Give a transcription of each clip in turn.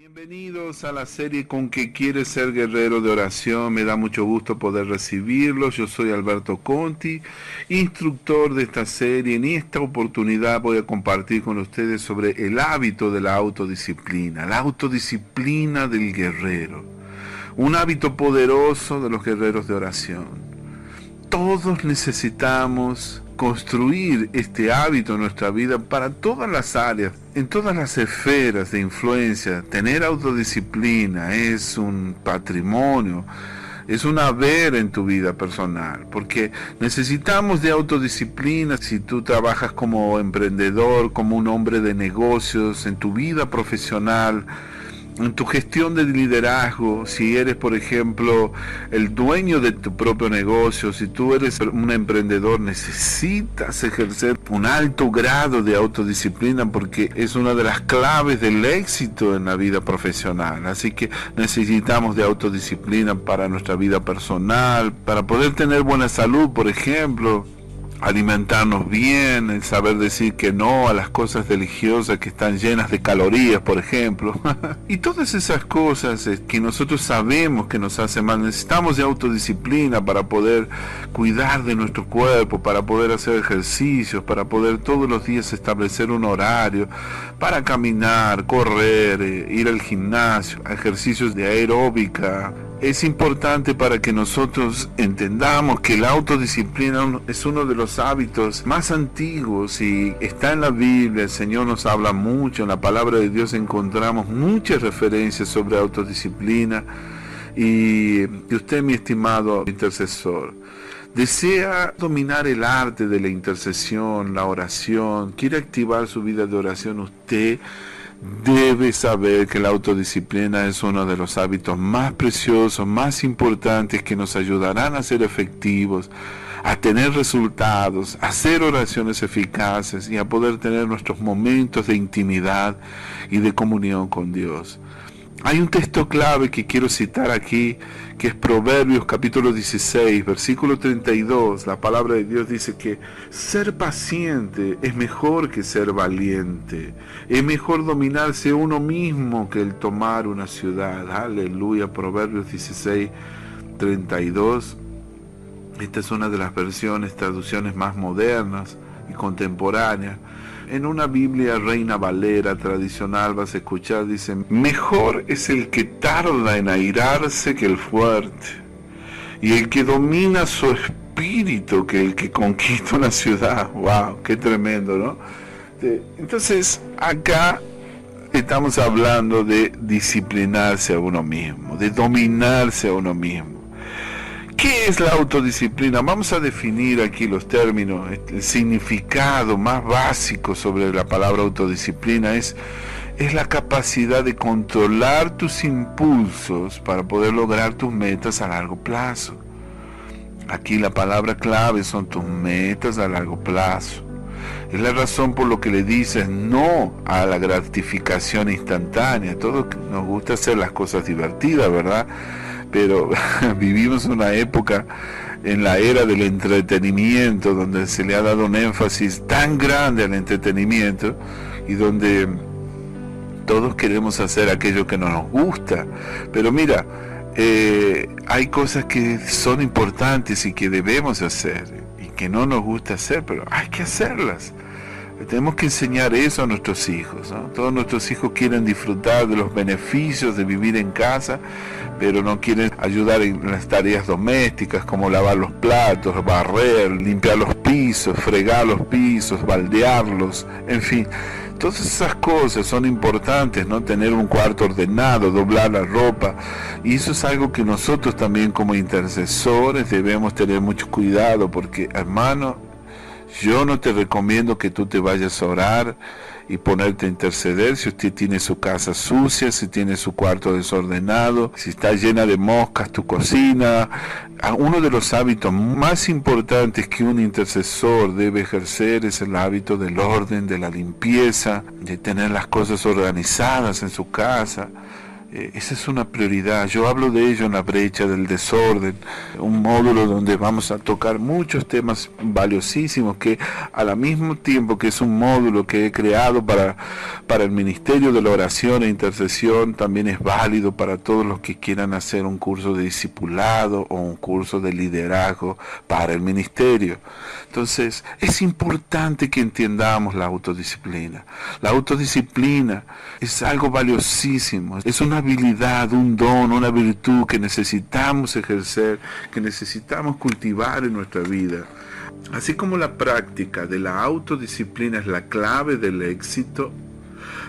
Bienvenidos a la serie Con que quieres ser guerrero de oración. Me da mucho gusto poder recibirlos. Yo soy Alberto Conti, instructor de esta serie. En esta oportunidad voy a compartir con ustedes sobre el hábito de la autodisciplina, la autodisciplina del guerrero, un hábito poderoso de los guerreros de oración. Todos necesitamos construir este hábito en nuestra vida para todas las áreas, en todas las esferas de influencia. Tener autodisciplina es un patrimonio, es un haber en tu vida personal, porque necesitamos de autodisciplina. Si tú trabajas como emprendedor, como un hombre de negocios, en tu vida profesional, en tu gestión de liderazgo, si eres, por ejemplo, el dueño de tu propio negocio, si tú eres un emprendedor, necesitas ejercer un alto grado de autodisciplina porque es una de las claves del éxito en la vida profesional. Así que necesitamos de autodisciplina para nuestra vida personal, para poder tener buena salud, por ejemplo, alimentarnos bien, el saber decir que no a las cosas deliciosas que están llenas de calorías, por ejemplo. Y todas esas cosas que nosotros sabemos que nos hacen mal. Necesitamos de autodisciplina para poder cuidar de nuestro cuerpo, para poder hacer ejercicios, para poder todos los días establecer un horario, para caminar, correr, ir al gimnasio, ejercicios de aeróbica. Es importante para que nosotros entendamos que la autodisciplina es uno de los hábitos más antiguos y está en la Biblia. El Señor nos habla mucho, en la palabra de Dios encontramos muchas referencias sobre autodisciplina. Y usted, mi estimado intercesor, desea dominar el arte de la intercesión, la oración, quiere activar su vida de oración. Usted debe saber que la autodisciplina es uno de los hábitos más preciosos, más importantes, que nos ayudarán a ser efectivos, a tener resultados, a hacer oraciones eficaces y a poder tener nuestros momentos de intimidad y de comunión con Dios. Hay un texto clave que quiero citar aquí, que es Proverbios capítulo 16, versículo 32. La palabra de Dios dice que ser paciente es mejor que ser valiente. Es mejor dominarse uno mismo que el tomar una ciudad. Aleluya, Proverbios 16, 32. Esta es una de las traducciones más modernas y contemporáneas. En una Biblia Reina Valera tradicional vas a escuchar, dice: mejor es el que tarda en airarse que el fuerte, y el que domina su espíritu que el que conquista una ciudad. ¡Wow! ¡Qué tremendo!, ¿no? Entonces, acá estamos hablando de disciplinarse a uno mismo, de dominarse a uno mismo. ¿Qué es la autodisciplina? Vamos a definir aquí los términos. El significado más básico sobre la palabra autodisciplina es la capacidad de controlar tus impulsos para poder lograr tus metas a largo plazo. Aquí la palabra clave son tus metas a largo plazo. Es la razón por lo que le dices no a la gratificación instantánea. Todos nos gusta hacer las cosas divertidas, ¿verdad? Pero vivimos una época, en la era del entretenimiento, donde se le ha dado un énfasis tan grande al entretenimiento y donde todos queremos hacer aquello que no nos gusta. Pero mira, hay cosas que son importantes y que debemos hacer y que no nos gusta hacer, pero hay que hacerlas. Tenemos que enseñar eso a nuestros hijos, ¿no? Todos nuestros hijos quieren disfrutar de los beneficios de vivir en casa, pero no quieren ayudar en las tareas domésticas como lavar los platos, barrer, limpiar los pisos, fregar los pisos, baldearlos, en fin. Todas esas cosas son importantes, ¿no? Tener un cuarto ordenado, doblar la ropa, y eso es algo que nosotros también como intercesores debemos tener mucho cuidado, porque, hermano, yo no te recomiendo que tú te vayas a orar y ponerte a interceder si usted tiene su casa sucia, si tiene su cuarto desordenado, si está llena de moscas tu cocina. Uno de los hábitos más importantes que un intercesor debe ejercer es el hábito del orden, de la limpieza, de tener las cosas organizadas en su casa. Esa es una prioridad. Yo hablo de ello en la brecha del desorden, un módulo donde vamos a tocar muchos temas valiosísimos que al mismo tiempo que es un módulo que he creado para el Ministerio de la Oración e Intercesión, también es válido para todos los que quieran hacer un curso de discipulado o un curso de liderazgo para el ministerio. Entonces, es importante que entendamos la autodisciplina. La autodisciplina es algo valiosísimo, es una habilidad, un don, una virtud que necesitamos ejercer, que necesitamos cultivar en nuestra vida. Así como la práctica de la autodisciplina es la clave del éxito,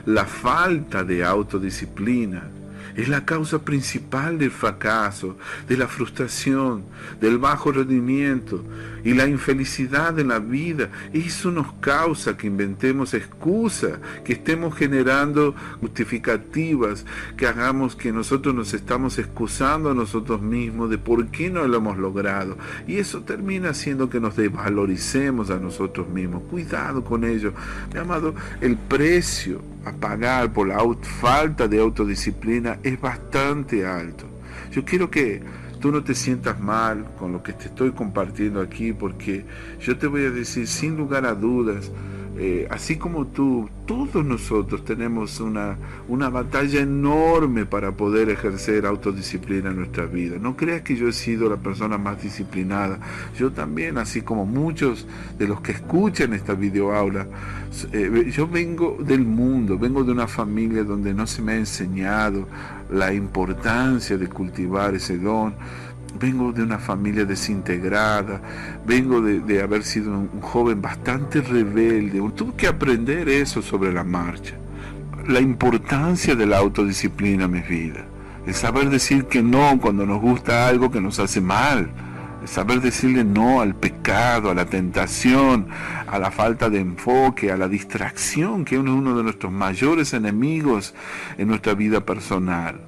la falta de autodisciplina es la causa principal del fracaso, de la frustración, del bajo rendimiento y la infelicidad en la vida. Eso nos causa que inventemos excusas, que estemos generando justificativas, que hagamos que nosotros nos estamos excusando a nosotros mismos de por qué no lo hemos logrado. Y eso termina haciendo que nos desvaloricemos a nosotros mismos. Cuidado con ello. Mi amado, el precio a pagar por la falta de autodisciplina es bastante alto. Yo quiero que tú no te sientas mal con lo que te estoy compartiendo aquí, porque yo te voy a decir sin lugar a dudas, así como tú, todos nosotros tenemos una batalla enorme para poder ejercer autodisciplina en nuestra vida. No creas que yo he sido la persona más disciplinada. Yo también, así como muchos de los que escuchan esta videoaula, yo vengo del mundo, vengo de una familia donde no se me ha enseñado la importancia de cultivar ese don. Vengo de una familia desintegrada, vengo de haber sido un joven bastante rebelde. Tuve que aprender eso sobre la marcha. La importancia de la autodisciplina en mi vida. El saber decir que no cuando nos gusta algo que nos hace mal. El saber decirle no al pecado, a la tentación, a la falta de enfoque, a la distracción, que es uno de nuestros mayores enemigos en nuestra vida personal.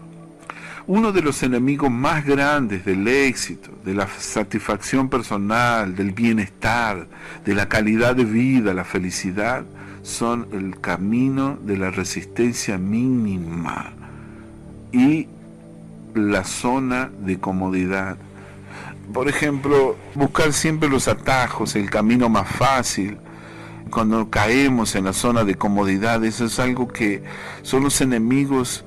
Uno de los enemigos más grandes del éxito, de la satisfacción personal, del bienestar, de la calidad de vida, la felicidad, son el camino de la resistencia mínima y la zona de comodidad. Por ejemplo, buscar siempre los atajos, el camino más fácil. Cuando caemos en la zona de comodidad, eso es algo que son los enemigos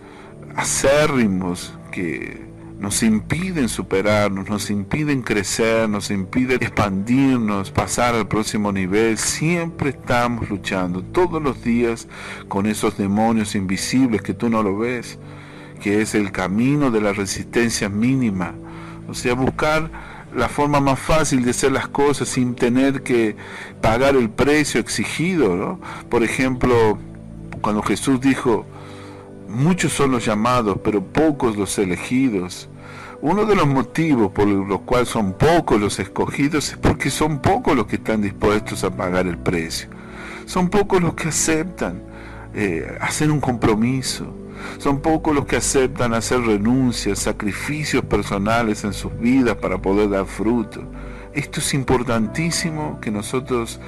acérrimos que nos impiden superarnos, nos impiden crecer, nos impiden expandirnos, pasar al próximo nivel. Siempre estamos luchando todos los días con esos demonios invisibles que tú no lo ves, que es el camino de la resistencia mínima. O sea, buscar la forma más fácil de hacer las cosas sin tener que pagar el precio exigido, ¿no? Por ejemplo, cuando Jesús dijo: muchos son los llamados, pero pocos los elegidos. Uno de los motivos por los cuales son pocos los escogidos es porque son pocos los que están dispuestos a pagar el precio. Son pocos los que aceptan hacer un compromiso. Son pocos los que aceptan hacer renuncias, sacrificios personales en sus vidas para poder dar fruto. Esto es importantísimo, que nosotros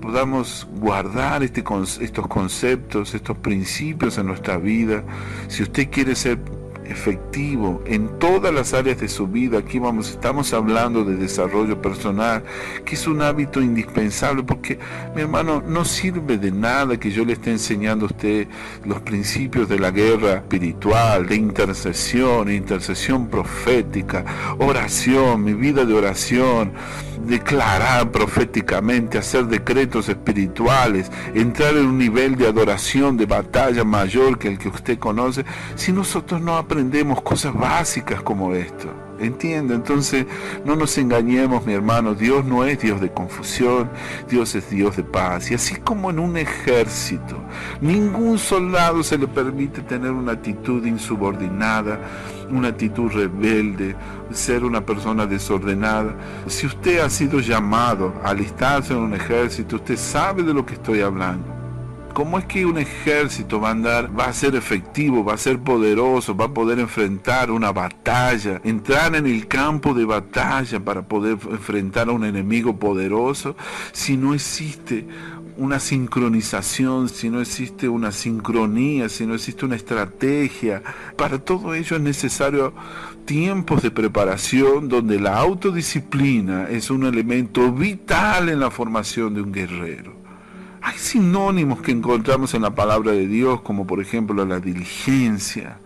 podamos guardar estos conceptos, estos principios en nuestra vida. Si usted quiere ser efectivo en todas las áreas de su vida, aquí estamos hablando de desarrollo personal, que es un hábito indispensable, porque, mi hermano, no sirve de nada que yo le esté enseñando a usted los principios de la guerra espiritual, de intercesión profética, oración, mi vida de oración, declarar proféticamente, hacer decretos espirituales, entrar en un nivel de adoración, de batalla mayor que el que usted conoce, si nosotros no aprendemos cosas básicas como esto. ¿Entiende? Entonces, no nos engañemos, mi hermano. Dios no es Dios de confusión, Dios es Dios de paz. Y así como en un ejército, ningún soldado se le permite tener una actitud insubordinada, una actitud rebelde, ser una persona desordenada. Si usted ha sido llamado a alistarse en un ejército, usted sabe de lo que estoy hablando. ¿Cómo es que un ejército va a ser efectivo, va a ser poderoso, va a poder enfrentar una batalla, entrar en el campo de batalla para poder enfrentar a un enemigo poderoso, si no existe una sincronización, si no existe una sincronía, si no existe una estrategia. Para todo ello es necesario tiempos de preparación donde la autodisciplina es un elemento vital en la formación de un guerrero. Hay sinónimos que encontramos en la palabra de Dios, como por ejemplo la diligencia,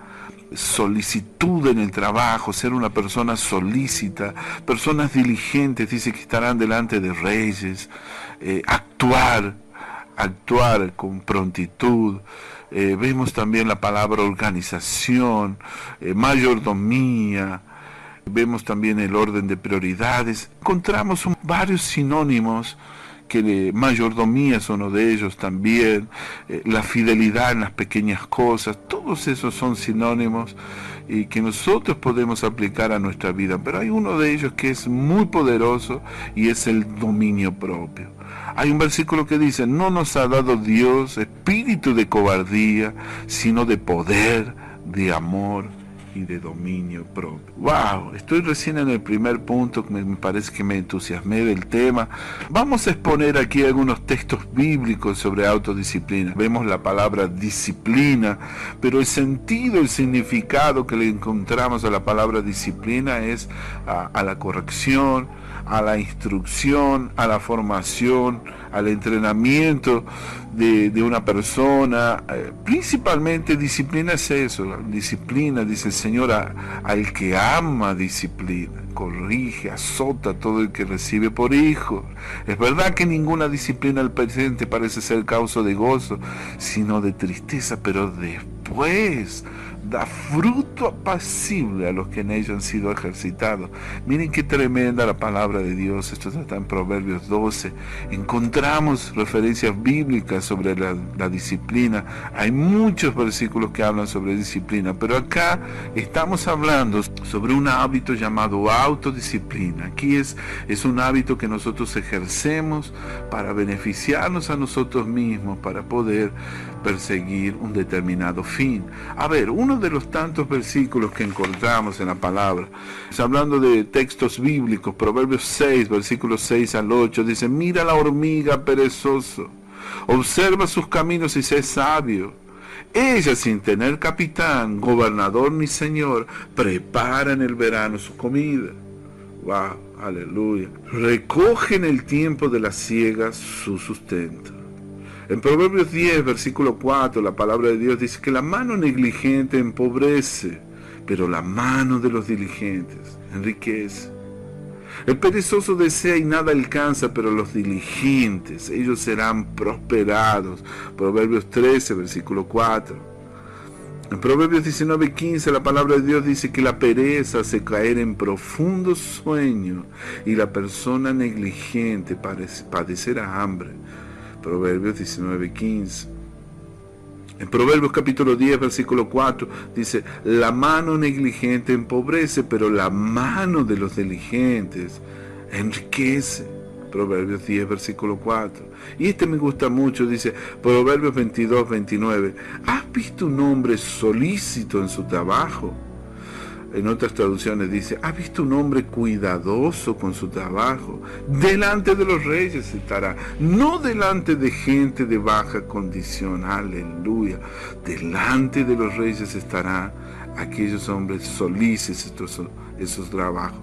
solicitud en el trabajo, ser una persona solícita, personas diligentes, dice que estarán delante de reyes, actuar con prontitud. Vemos también la palabra organización, mayordomía, vemos también el orden de prioridades. Encontramos varios sinónimos, que mayordomía es uno de ellos también, la fidelidad en las pequeñas cosas, todos esos son sinónimos y que nosotros podemos aplicar a nuestra vida, pero hay uno de ellos que es muy poderoso y es el dominio propio. Hay un versículo que dice: no nos ha dado Dios espíritu de cobardía, sino de poder, de amor y de dominio propio. ¡Wow! Estoy recién en el primer punto, me parece que me entusiasmé del tema. Vamos a exponer aquí algunos textos bíblicos sobre autodisciplina. Vemos la palabra disciplina, pero el sentido, el significado que le encontramos a la palabra disciplina es a la corrección, a la instrucción, a la formación, al entrenamiento de una persona. Principalmente disciplina es eso, disciplina, dice el Señor, al que ama disciplina, corrige, azota a todo el que recibe por hijo. Es verdad que ninguna disciplina al presente parece ser causa de gozo, sino de tristeza, pero después da fruto apacible a los que en ello han sido ejercitados. Miren qué tremenda la palabra de Dios. Esto está en Proverbios 12. Encontramos referencias bíblicas sobre la disciplina. Hay muchos versículos que hablan sobre disciplina, pero acá estamos hablando sobre un hábito llamado autodisciplina. Aquí es un hábito que nosotros ejercemos para beneficiarnos a nosotros mismos, para poder perseguir un determinado fin. A ver, uno de los tantos versículos que encontramos en la palabra, hablando de textos bíblicos, Proverbios 6, versículos 6 al 8, dice: mira la hormiga perezoso, observa sus caminos y sé sabio. Ella, sin tener capitán, gobernador ni señor, prepara en el verano su comida. Wow, aleluya. Recoge en el tiempo de la siega su sustento. En Proverbios 10, versículo 4, la palabra de Dios dice que la mano negligente empobrece, pero la mano de los diligentes enriquece. El perezoso desea y nada alcanza, pero los diligentes, ellos serán prosperados. Proverbios 13, versículo 4. En Proverbios 19, 15, la palabra de Dios dice que la pereza hace caer en profundo sueño y la persona negligente padecerá hambre. Proverbios 19, 15. En Proverbios capítulo 10, versículo 4, dice: la mano negligente empobrece, pero la mano de los diligentes enriquece. Proverbios 10, versículo 4. Y me gusta mucho, dice Proverbios 22, 29. ¿Has visto un hombre solícito en su trabajo? En otras traducciones dice: ¿has visto un hombre cuidadoso con su trabajo? Delante de los reyes estará, no delante de gente de baja condición. Aleluya. Delante de los reyes estarán aquellos hombres solícitos esos trabajos.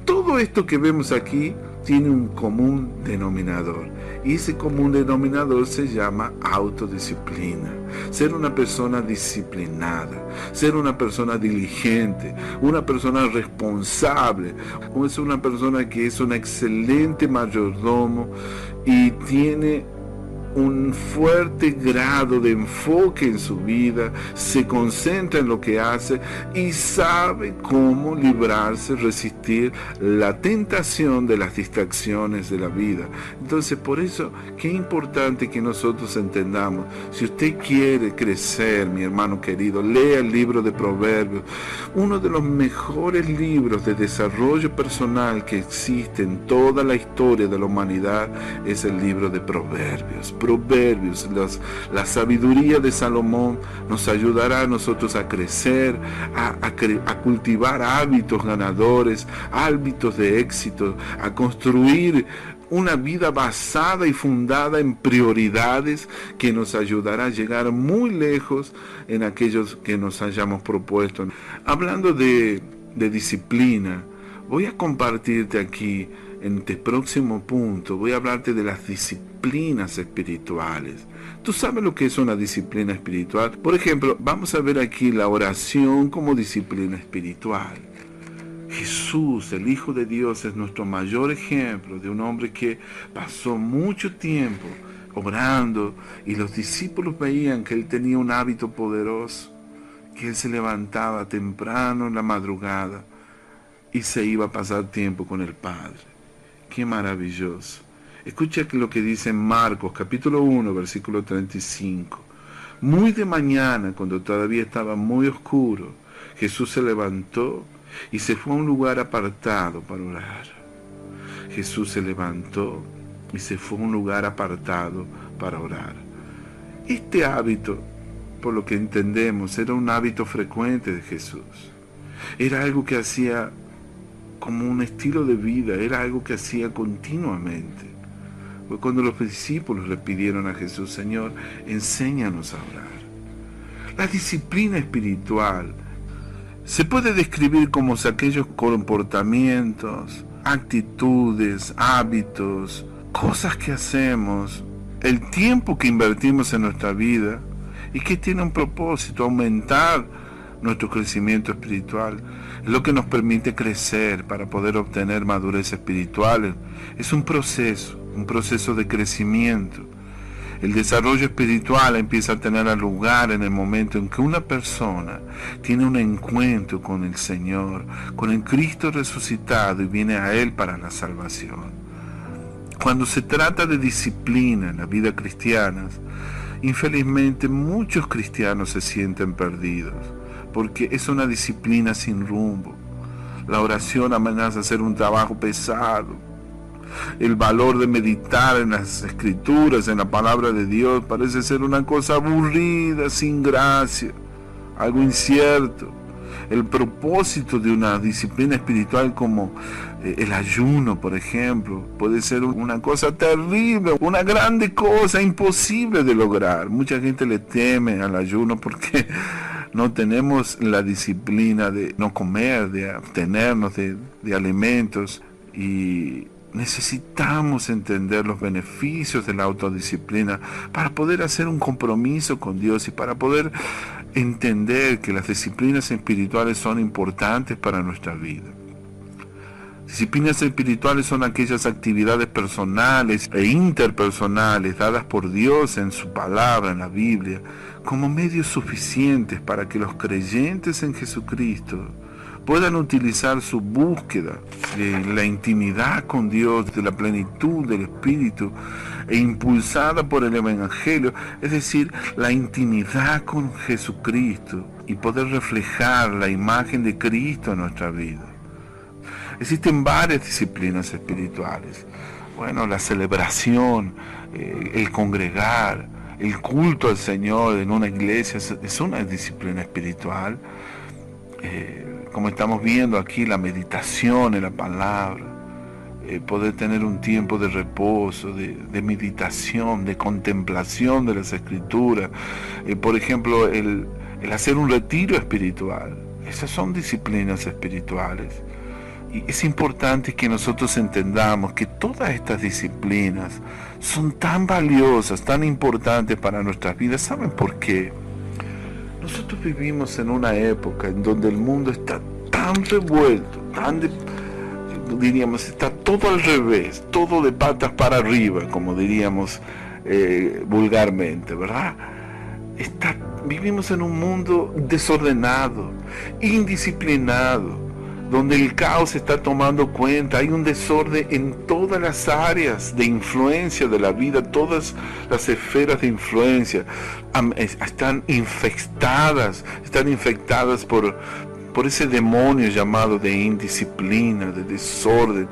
Todo esto que vemos aquí tiene un común denominador, y ese común denominador se llama autodisciplina. Ser una persona disciplinada, ser una persona diligente, una persona responsable, es una persona que es un excelente mayordomo y tiene un fuerte grado de enfoque en su vida, se concentra en lo que hace y sabe cómo librarse, resistir la tentación de las distracciones de la vida. Entonces, por eso, qué importante que nosotros entendamos: si usted quiere crecer, mi hermano querido, lea el libro de Proverbios, uno de los mejores libros de desarrollo personal que existe en toda la historia de la humanidad es el libro de Proverbios. La sabiduría de Salomón nos ayudará a nosotros a crecer, a cultivar hábitos ganadores, hábitos de éxito, a construir una vida basada y fundada en prioridades que nos ayudará a llegar muy lejos en aquellos que nos hayamos propuesto. Hablando de disciplina, voy a compartirte aquí en este próximo punto, voy a hablarte de las disciplinas espirituales. ¿Tú sabes lo que es una disciplina espiritual? Por ejemplo, vamos a ver aquí la oración como disciplina espiritual. Jesús, el Hijo de Dios, es nuestro mayor ejemplo de un hombre que pasó mucho tiempo orando, y los discípulos veían que él tenía un hábito poderoso, que él se levantaba temprano en la madrugada y se iba a pasar tiempo con el Padre. ¡Qué maravilloso! Escucha lo que dice en Marcos capítulo 1, versículo 35. Muy de mañana, cuando todavía estaba muy oscuro, Jesús se levantó y se fue a un lugar apartado para orar. Jesús se levantó y se fue a un lugar apartado para orar. Este hábito, por lo que entendemos, era un hábito frecuente de Jesús. Era algo que hacía como un estilo de vida, era algo que hacía continuamente. Fue cuando los discípulos le pidieron a Jesús: Señor, enséñanos a orar. La disciplina espiritual se puede describir como aquellos comportamientos, actitudes, hábitos, cosas que hacemos, el tiempo que invertimos en nuestra vida y que tiene un propósito: aumentar nuestro crecimiento espiritual. Es lo que nos permite crecer para poder obtener madurez espiritual. Es un proceso de crecimiento. El desarrollo espiritual empieza a tener lugar en el momento en que una persona tiene un encuentro con el Señor, con el Cristo resucitado, y viene a Él para la salvación. Cuando se trata de disciplina en la vida cristiana, infelizmente muchos cristianos se sienten perdidos, porque es una disciplina sin rumbo. La oración amenaza ser un trabajo pesado. El valor de meditar en las Escrituras, en la palabra de Dios, parece ser una cosa aburrida, sin gracia, algo incierto. El propósito de una disciplina espiritual como el ayuno, por ejemplo, puede ser una cosa terrible, una grande cosa, imposible de lograr. Mucha gente le teme al ayuno porque no tenemos la disciplina de no comer, de abstenernos de alimentos, y necesitamos entender los beneficios de la autodisciplina para poder hacer un compromiso con Dios y para poder entender que las disciplinas espirituales son importantes para nuestra vida. Disciplinas espirituales son aquellas actividades personales e interpersonales dadas por Dios en su palabra, en la Biblia, como medios suficientes para que los creyentes en Jesucristo puedan utilizar su búsqueda de la intimidad con Dios, de la plenitud del Espíritu, e impulsada por el Evangelio, es decir, la intimidad con Jesucristo, y poder reflejar la imagen de Cristo en nuestra vida. Existen varias disciplinas espirituales. Bueno, la celebración, el congregar, el culto al Señor en una iglesia es una disciplina espiritual. Como estamos viendo aquí, la meditación en la palabra, poder tener un tiempo de reposo, de meditación, de contemplación de las Escrituras. Por ejemplo, el hacer un retiro espiritual. Esas son disciplinas espirituales. Y es importante que nosotros entendamos que todas estas disciplinas son tan valiosas, tan importantes para nuestras vidas. ¿Saben por qué? Nosotros vivimos en una época en donde el mundo está tan revuelto, diríamos, está todo al revés, todo de patas para arriba, como diríamos vulgarmente, ¿verdad? Vivimos en un mundo desordenado, indisciplinado, donde el caos está tomando cuenta. Hay un desorden en todas las áreas de influencia de la vida, todas las esferas de influencia están infectadas por ese demonio llamado de indisciplina, de desorden.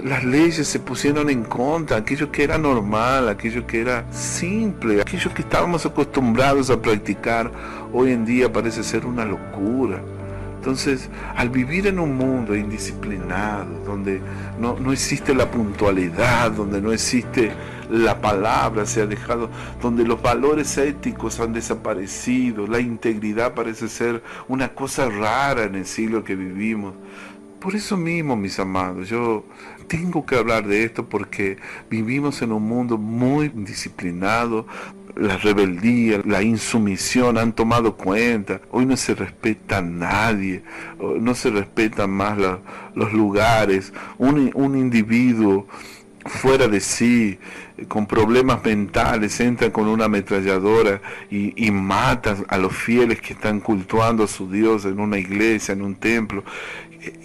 Las leyes se pusieron en contra, aquello que era normal, aquello que era simple, aquello que estábamos acostumbrados a practicar, hoy en día parece ser una locura. Entonces, al vivir en un mundo indisciplinado, donde no existe la puntualidad, donde no existe la palabra, se ha dejado, donde los valores éticos han desaparecido, la integridad parece ser una cosa rara en el siglo que vivimos. Por eso mismo, mis amados, yo tengo que hablar de esto porque vivimos en un mundo muy disciplinado. La rebeldía, la insumisión han tomado cuenta. Hoy no se respeta a nadie, no se respetan más los lugares. Un individuo fuera de sí, con problemas mentales, entra con una ametralladora y mata a los fieles que están cultuando a su Dios en una iglesia, en un templo.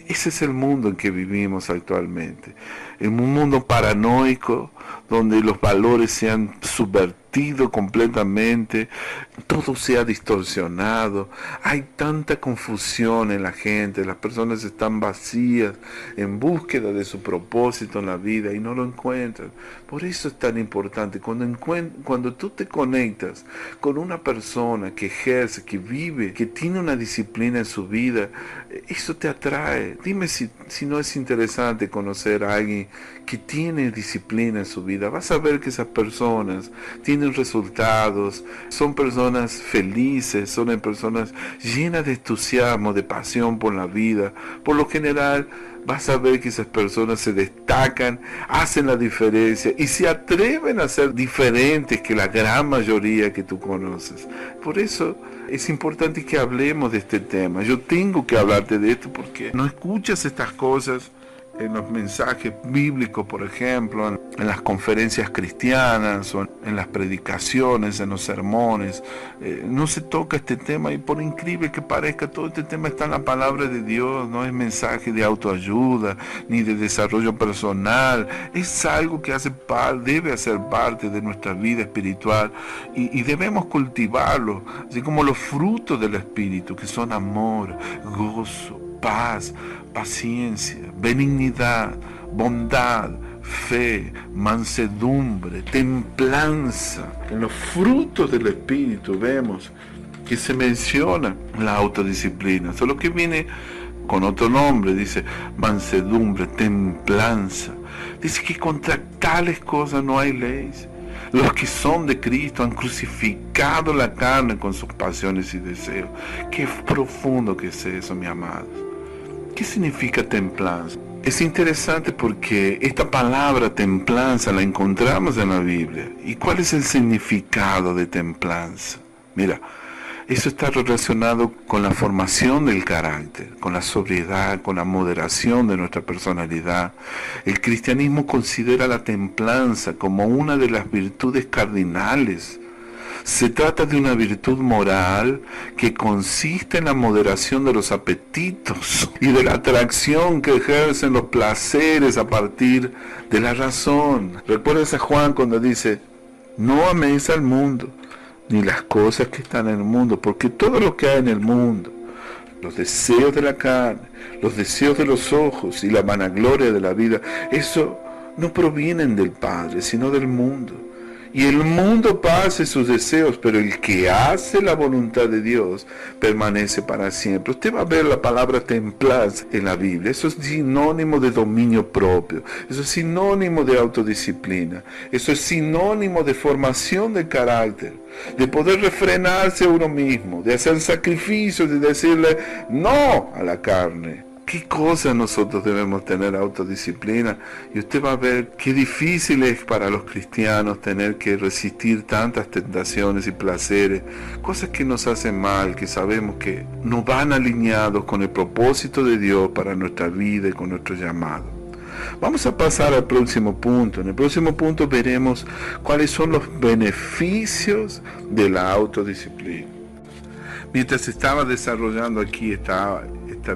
Ese es el mundo en que vivimos actualmente. En un mundo paranoico, donde los valores se han subvertido completamente, todo se ha distorsionado, hay tanta confusión en la gente, las personas están vacías en búsqueda de su propósito en la vida y no lo encuentran. Por eso es tan importante, cuando tú te conectas con una persona que ejerce, que vive, que tiene una disciplina en su vida, eso te atrae. Dime si no es interesante conocer a alguien que tiene disciplina en su vida. Vas a ver que esas personas tienen resultados, son personas felices, son personas llenas de entusiasmo, de pasión por la vida. Por lo general, vas a ver que esas personas se destacan, hacen la diferencia y se atreven a ser diferentes que la gran mayoría que tú conoces. Por eso es importante que hablemos de este tema. Yo tengo que hablarte de esto porque no escuchas estas cosas en los mensajes bíblicos, por ejemplo, en las conferencias cristianas o en las predicaciones, en los sermones. No se toca este tema y por increíble que parezca, todo este tema está en la palabra de Dios, no es mensaje de autoayuda ni de desarrollo personal, es algo que debe hacer parte de nuestra vida espiritual y debemos cultivarlo, así como los frutos del Espíritu, que son amor, gozo, paz, paciencia, benignidad, bondad, fe, mansedumbre, templanza. En los frutos del Espíritu vemos que se menciona la autodisciplina, solo que viene con otro nombre, dice mansedumbre, templanza. Dice que contra tales cosas no hay leyes. Los que son de Cristo han crucificado la carne con sus pasiones y deseos. Qué profundo que es eso, mis amados. ¿Qué significa templanza? Es interesante porque esta palabra templanza la encontramos en la Biblia. ¿Y cuál es el significado de templanza? Mira, eso está relacionado con la formación del carácter, con la sobriedad, con la moderación de nuestra personalidad. El cristianismo considera la templanza como una de las virtudes cardinales. Se trata de una virtud moral que consiste en la moderación de los apetitos y de la atracción que ejercen los placeres a partir de la razón. ¿Recuerdas a Juan cuando dice, no améis al mundo, ni las cosas que están en el mundo, porque todo lo que hay en el mundo, los deseos de la carne, los deseos de los ojos y la vanagloria de la vida, eso no provienen del Padre, sino del mundo. Y el mundo pasa sus deseos, pero el que hace la voluntad de Dios permanece para siempre. Usted va a ver la palabra templanza en la Biblia. Eso es sinónimo de dominio propio. Eso es sinónimo de autodisciplina. Eso es sinónimo de formación de carácter. De poder refrenarse a uno mismo. De hacer sacrificios. De decirle no a la carne. ¿Qué cosas nosotros debemos tener autodisciplina? Y usted va a ver qué difícil es para los cristianos tener que resistir tantas tentaciones y placeres, cosas que nos hacen mal, que sabemos que no van alineados con el propósito de Dios para nuestra vida y con nuestro llamado. Vamos a pasar al próximo punto. En el próximo punto veremos cuáles son los beneficios de la autodisciplina. Mientras estaba desarrollando aquí esta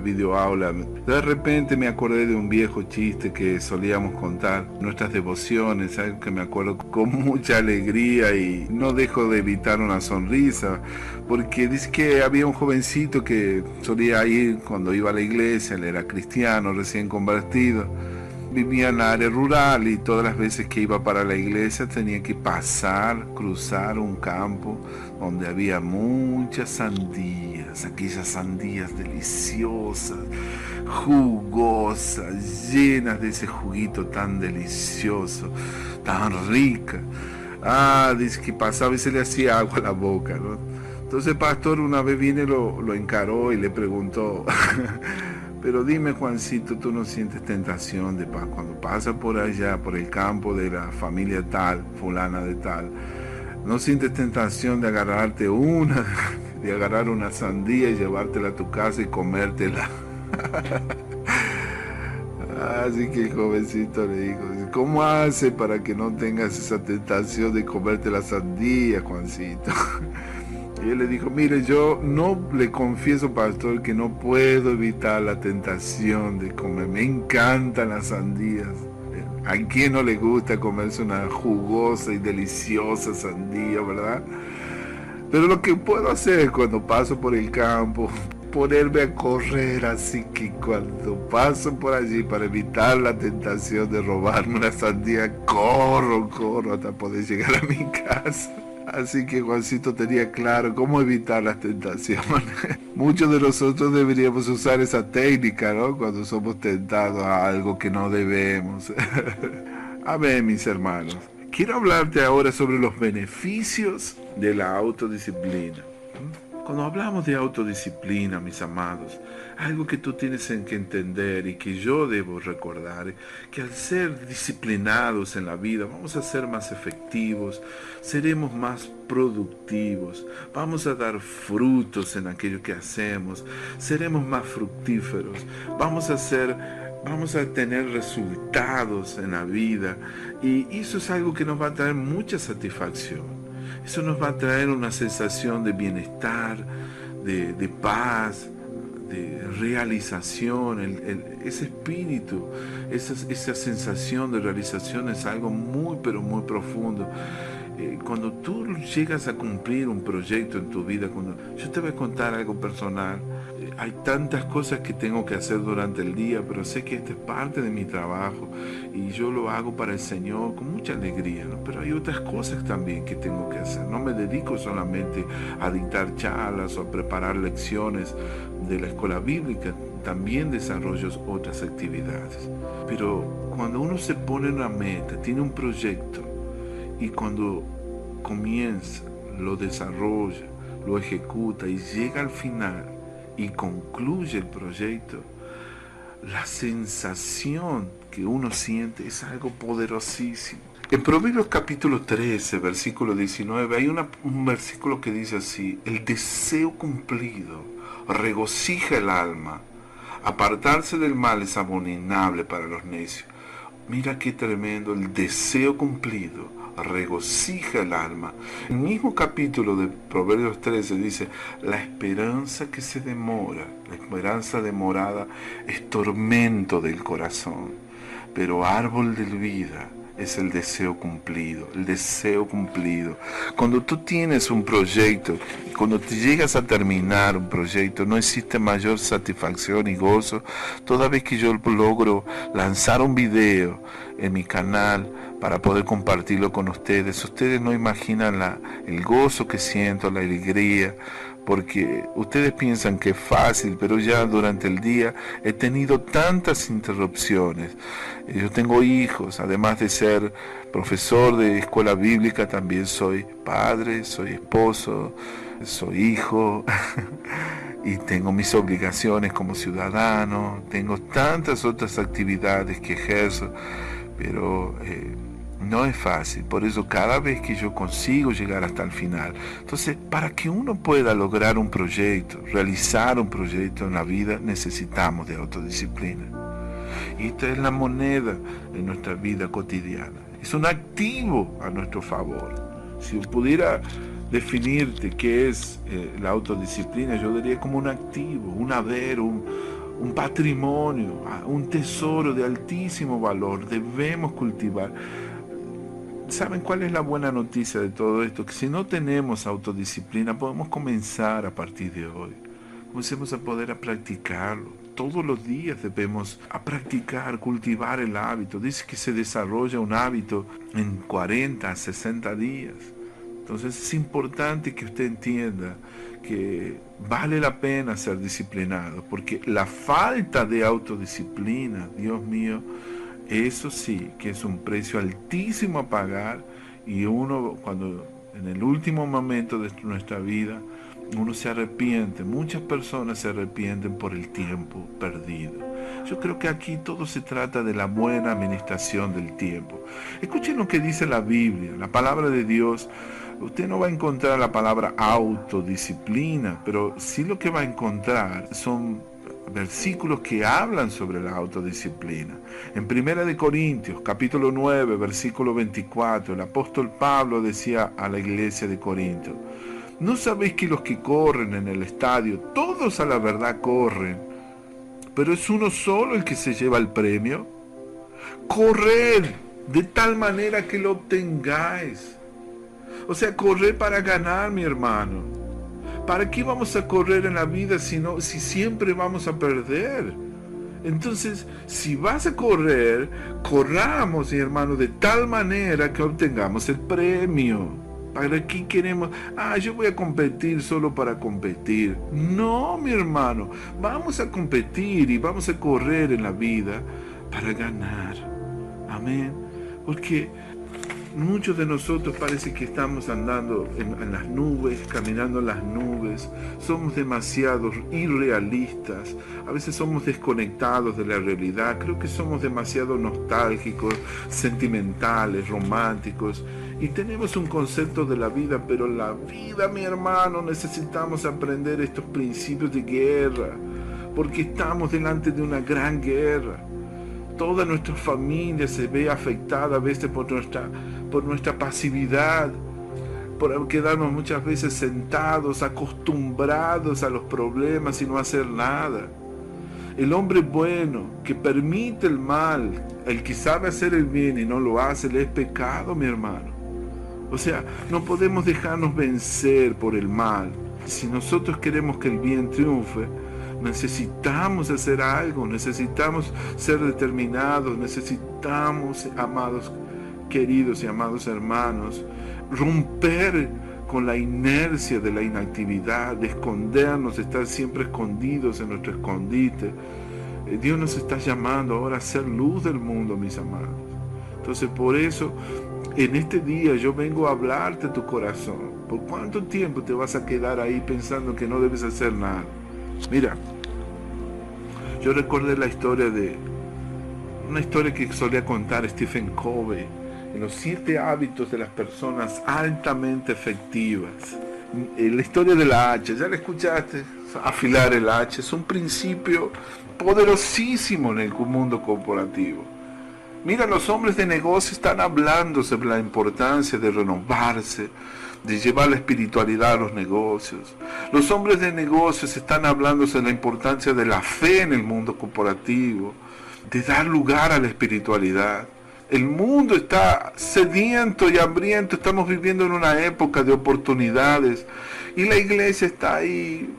videoaula, de repente me acordé de un viejo chiste que solíamos contar, nuestras devociones, algo que me acuerdo con mucha alegría y no dejo de evitar una sonrisa, porque dice que había un jovencito que solía ir cuando iba a la iglesia, él era cristiano, recién convertido, vivía en la área rural y todas las veces que iba para la iglesia tenía que cruzar un campo donde había muchas sandías, aquellas sandías deliciosas, jugosas, llenas de ese juguito tan delicioso, tan rica. Dice que pasaba y se le hacía agua a la boca, ¿no? Entonces el pastor una vez viene, lo encaró y le preguntó, pero dime, Juancito, ¿tú no sientes tentación de cuando pasas por allá, por el campo de la familia tal, fulana de tal, no sientes tentación de agarrarte de agarrar una sandía y llevártela a tu casa y comértela? Así que el jovencito le dijo, ¿cómo hace para que no tengas esa tentación de comerte la sandía, Juancito? Y él le dijo, mire, yo no le confieso, pastor, que no puedo evitar la tentación de comer. Me encantan las sandías. ¿A quién no le gusta comerse una jugosa y deliciosa sandía, verdad? Pero lo que puedo hacer cuando paso por el campo, ponerme a correr, así que cuando paso por allí para evitar la tentación de robarme una sandía, corro hasta poder llegar a mi casa. Así que Juancito tenía claro cómo evitar las tentaciones. Muchos de nosotros deberíamos usar esa técnica, ¿no? Cuando somos tentados a algo que no debemos. A ver, mis hermanos, quiero hablarte ahora sobre los beneficios de la autodisciplina. Cuando hablamos de autodisciplina, mis amados, algo que tú tienes que entender y que yo debo recordar, que al ser disciplinados en la vida vamos a ser más efectivos, seremos más productivos, vamos a dar frutos en aquello que hacemos, seremos más fructíferos, vamos a tener resultados en la vida, y eso es algo que nos va a traer mucha satisfacción. Eso nos va a traer una sensación de bienestar, de paz, de realización. Ese espíritu, esa sensación de realización es algo muy, pero muy profundo. Cuando tú llegas a cumplir un proyecto en tu vida, yo te voy a contar algo personal. Hay tantas cosas que tengo que hacer durante el día, pero sé que esta es parte de mi trabajo y yo lo hago para el Señor con mucha alegría, ¿no? Pero hay otras cosas también que tengo que hacer. No me dedico solamente a dictar charlas o a preparar lecciones de la escuela bíblica, también desarrollo otras actividades. Pero cuando uno se pone una meta, tiene un proyecto, y cuando comienza, lo desarrolla, lo ejecuta y llega al final y concluye el proyecto, la sensación que uno siente es algo poderosísimo. En Proverbios capítulo 13, versículo 19, hay un versículo que dice así: el deseo cumplido regocija el alma, apartarse del mal es abominable para los necios. Mira qué tremendo, el deseo cumplido regocija el alma. El mismo capítulo de Proverbios 13 dice: la esperanza que se demora, la esperanza demorada es tormento del corazón, pero árbol de vida es el deseo cumplido, el deseo cumplido. Cuando tú tienes un proyecto, cuando te llegas a terminar un proyecto, no existe mayor satisfacción y gozo. Toda vez que yo logro lanzar un video en mi canal para poder compartirlo con ustedes no imaginan el gozo que siento, la alegría, porque ustedes piensan que es fácil, pero ya durante el día he tenido tantas interrupciones. Yo tengo hijos, además de ser profesor de escuela bíblica, también soy padre, soy esposo, soy hijo y tengo mis obligaciones como ciudadano, tengo tantas otras actividades que ejerzo, pero no es fácil. Por eso cada vez que yo consigo llegar hasta el final, entonces para que uno pueda lograr un proyecto, realizar un proyecto en la vida, necesitamos de autodisciplina. Y esta es la moneda en nuestra vida cotidiana, es un activo a nuestro favor. Si pudiera definirte qué es la autodisciplina, yo diría como un activo, un haber, un patrimonio, un tesoro de altísimo valor. Debemos cultivar. ¿Saben cuál es la buena noticia de todo esto? Que si no tenemos autodisciplina, podemos comenzar a partir de hoy. Comencemos a poder practicarlo. todos los días debemos practicar, cultivar el hábito. Dice que se desarrolla un hábito en 40 a 60 días. Entonces es importante que usted entienda que vale la pena ser disciplinado, porque la falta de autodisciplina, Dios mío, eso sí que es un precio altísimo a pagar, y uno cuando en el último momento de nuestra vida uno se arrepiente, muchas personas se arrepienten por el tiempo perdido. Yo creo que aquí todo se trata de la buena administración del tiempo. Escuchen lo que dice la Biblia, la palabra de Dios. Usted no va a encontrar la palabra autodisciplina, pero sí lo que va a encontrar son versículos que hablan sobre la autodisciplina. En 1 Corintios, capítulo 9, versículo 24, el apóstol Pablo decía a la iglesia de Corinto: ¿no sabéis que los que corren en el estadio, todos a la verdad corren, pero es uno solo el que se lleva el premio? Corred de tal manera que lo obtengáis. O sea, correr para ganar, mi hermano. ¿Para qué vamos a correr en la vida si siempre vamos a perder? Entonces, si vas a correr, corramos, mi hermano, de tal manera que obtengamos el premio. ¿Para qué queremos? Yo voy a competir solo para competir. No, mi hermano, vamos a competir y vamos a correr en la vida para ganar. Amén. Porque muchos de nosotros parece que estamos andando en las nubes, caminando en las nubes. Somos demasiado irrealistas. A veces somos desconectados de la realidad. Creo que somos demasiado nostálgicos, sentimentales, románticos. Y tenemos un concepto de la vida, pero la vida, mi hermano, necesitamos aprender estos principios de guerra. Porque estamos delante de una gran guerra. Toda nuestra familia se ve afectada a veces por nuestra pasividad, por quedarnos muchas veces sentados, acostumbrados a los problemas y no hacer nada. El hombre bueno que permite el mal, el que sabe hacer el bien y no lo hace, le es pecado, mi hermano. O sea, no podemos dejarnos vencer por el mal. Si nosotros queremos que el bien triunfe, necesitamos hacer algo, necesitamos ser determinados, necesitamos, amados queridos y amados hermanos, romper con la inercia de la inactividad, de escondernos, de estar siempre escondidos en nuestro escondite. Dios nos está llamando ahora a ser luz del mundo, mis amados. Entonces, por eso, en este día yo vengo a hablarte a tu corazón. ¿Por cuánto tiempo te vas a quedar ahí pensando que no debes hacer nada? Mira, yo recordé una historia que solía contar Stephen Covey en los 7 hábitos de las personas altamente efectivas. La historia de la hacha, ¿ya la escuchaste? Afilar el hacha es un principio poderosísimo en el mundo corporativo. Mira, los hombres de negocio están hablando sobre la importancia de renovarse, de llevar la espiritualidad a los negocios. Los hombres de negocios están hablando sobre la importancia de la fe en el mundo corporativo, de dar lugar a la espiritualidad. El mundo está sediento y hambriento, estamos viviendo en una época de oportunidades y la iglesia está ahí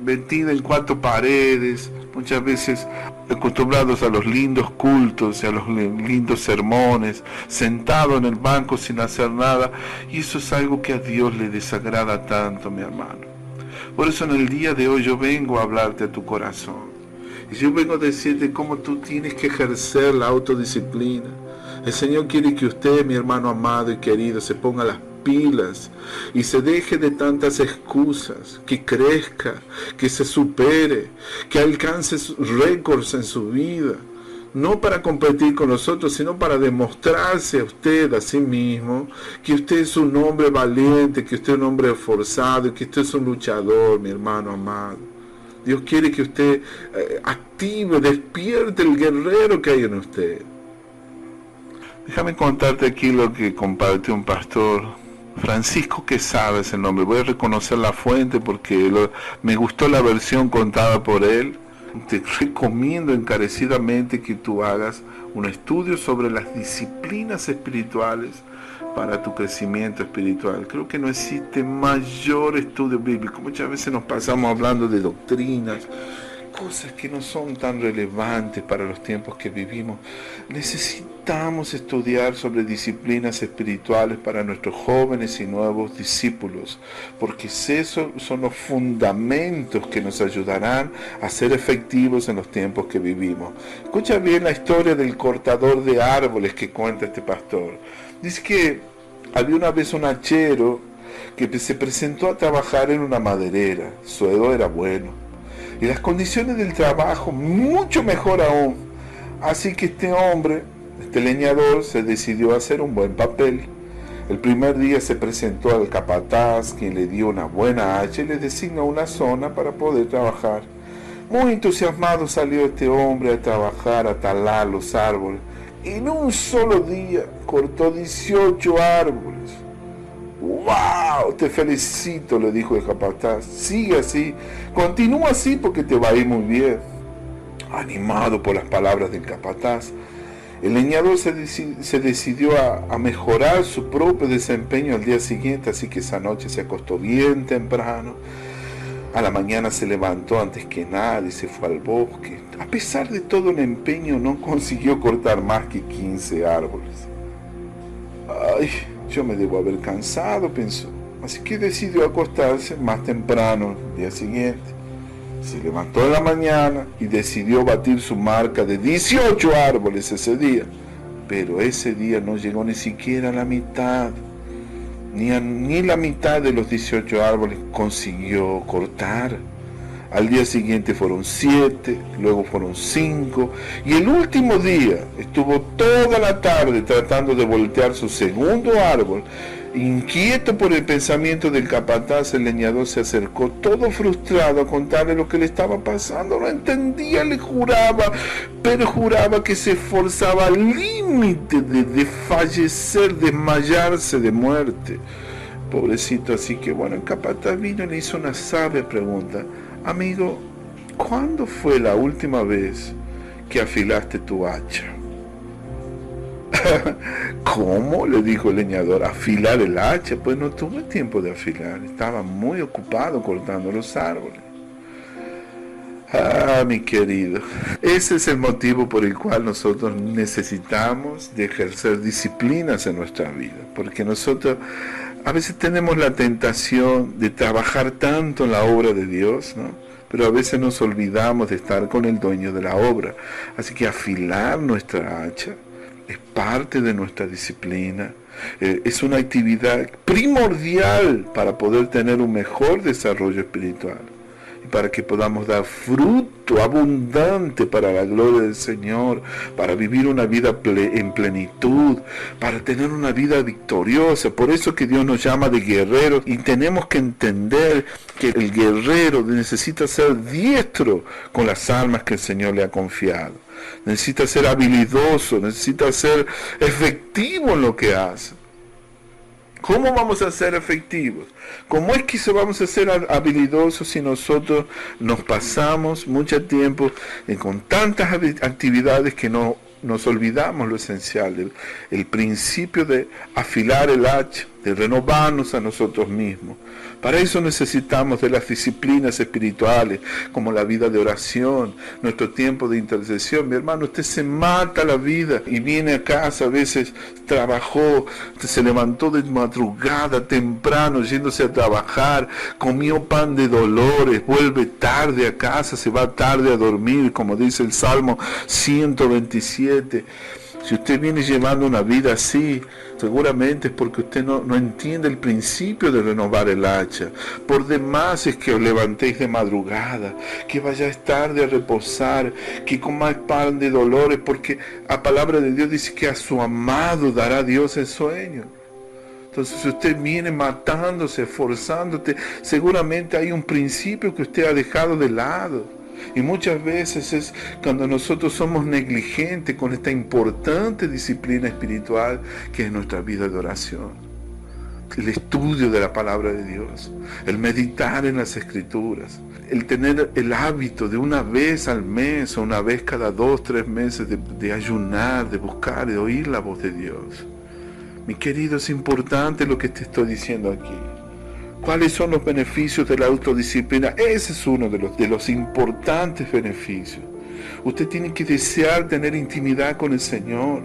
metida en 4 paredes, muchas veces acostumbrados a los lindos cultos y a los lindos sermones, sentado en el banco sin hacer nada, y eso es algo que a Dios le desagrada tanto, mi hermano. Por eso en el día de hoy yo vengo a hablarte a tu corazón, y yo vengo a decirte cómo tú tienes que ejercer la autodisciplina. El Señor quiere que usted, mi hermano amado y querido, se ponga las pilas y se deje de tantas excusas, que crezca, que se supere, que alcance récords en su vida, no para competir con los otros, sino para demostrarse a usted a sí mismo que usted es un hombre valiente, que usted es un hombre esforzado, que usted es un luchador, mi hermano amado. Dios quiere que usted active, despierte el guerrero que hay en usted. Déjame contarte aquí lo que compartió un pastor, Francisco Quesada es el nombre. Voy a reconocer la fuente porque me gustó la versión contada por él. Te recomiendo encarecidamente que tú hagas un estudio sobre las disciplinas espirituales para tu crecimiento espiritual. Creo que no existe mayor estudio bíblico. Muchas veces nos pasamos hablando de doctrinas, cosas que no son tan relevantes para los tiempos que vivimos. Necesitamos estudiar sobre disciplinas espirituales para nuestros jóvenes y nuevos discípulos, porque esos son los fundamentos que nos ayudarán a ser efectivos en los tiempos que vivimos. Escucha bien la historia del cortador de árboles que cuenta este pastor. Dice que había una vez un hachero que se presentó a trabajar en una maderera. Su sueldo era bueno y las condiciones del trabajo mucho mejor aún. Así que este hombre, este leñador, se decidió a hacer un buen papel. El primer día se presentó al capataz, quien le dio una buena hacha y le designó una zona para poder trabajar. Muy entusiasmado salió este hombre a trabajar, a talar los árboles. En un solo día cortó 18 árboles. ¡Wow! Te felicito, le dijo el capataz. Sigue así, continúa así porque te va a ir muy bien. Animado por las palabras del capataz, el leñador se decidió a mejorar su propio desempeño al día siguiente, así que esa noche se acostó bien temprano. A la mañana se levantó antes que nadie y se fue al bosque. A pesar de todo el empeño, no consiguió cortar más que 15 árboles. ¡Ay! Yo me debo haber cansado, pensó. Así que decidió acostarse más temprano el día siguiente. Se levantó en la mañana y decidió batir su marca de 18 árboles ese día. Pero ese día no llegó ni siquiera a la mitad. Ni la mitad de los 18 árboles consiguió cortar. Al día siguiente fueron 7, luego fueron 5, y el último día estuvo toda la tarde tratando de voltear su segundo árbol. Inquieto por el pensamiento del capataz, el leñador se acercó todo frustrado a contarle lo que le estaba pasando. No entendía, le juraba, pero juraba que se esforzaba al límite de fallecer, desmayarse de muerte. Pobrecito, así que bueno, el capataz vino y le hizo una sabia pregunta. Amigo, ¿cuándo fue la última vez que afilaste tu hacha? ¿Cómo? Le dijo el leñador. ¿Afilar el hacha? Pues no tuve tiempo de afilar. Estaba muy ocupado cortando los árboles. Ah, mi querido, ese es el motivo por el cual nosotros necesitamos de ejercer disciplinas en nuestra vida. Porque nosotros a veces tenemos la tentación de trabajar tanto en la obra de Dios, ¿no? Pero a veces nos olvidamos de estar con el dueño de la obra. Así que afilar nuestra hacha es parte de nuestra disciplina. Es una actividad primordial para poder tener un mejor desarrollo espiritual. Y para que podamos dar fruto abundante para la gloria del Señor, para vivir una vida en plenitud, para tener una vida victoriosa. Por eso que Dios nos llama de guerreros, y tenemos que entender que el guerrero necesita ser diestro con las armas que el Señor le ha confiado. Necesita ser habilidoso, necesita ser efectivo en lo que hace. ¿Cómo vamos a ser efectivos? ¿Cómo es que vamos a ser habilidosos si nosotros nos pasamos mucho tiempo con tantas actividades que no nos olvidamos lo esencial, el principio de afilar el hacha, de renovarnos a nosotros mismos? Para eso necesitamos de las disciplinas espirituales, como la vida de oración, nuestro tiempo de intercesión. Mi hermano, usted se mata la vida y viene a casa, a veces trabajó, se levantó de madrugada temprano yéndose a trabajar, comió pan de dolores, vuelve tarde a casa, se va tarde a dormir, como dice el Salmo 127. Si usted viene llevando una vida así, seguramente es porque usted no entiende el principio de renovar el hacha. Por demás es que os levantéis de madrugada, que vayáis tarde a reposar, que comáis pan de dolores, porque la palabra de Dios dice que a su amado dará Dios el sueño. Entonces, si usted viene matándose, esforzándote, seguramente hay un principio que usted ha dejado de lado. Y muchas veces es cuando nosotros somos negligentes con esta importante disciplina espiritual que es nuestra vida de oración. El estudio de la palabra de Dios, el meditar en las Escrituras, el tener el hábito de una vez al mes o una vez cada 2, 3 meses de ayunar, de buscar, de oír la voz de Dios. Mi querido, es importante lo que te estoy diciendo aquí. ¿Cuáles son los beneficios de la autodisciplina? Ese es uno de los importantes beneficios. Usted tiene que desear tener intimidad con el Señor.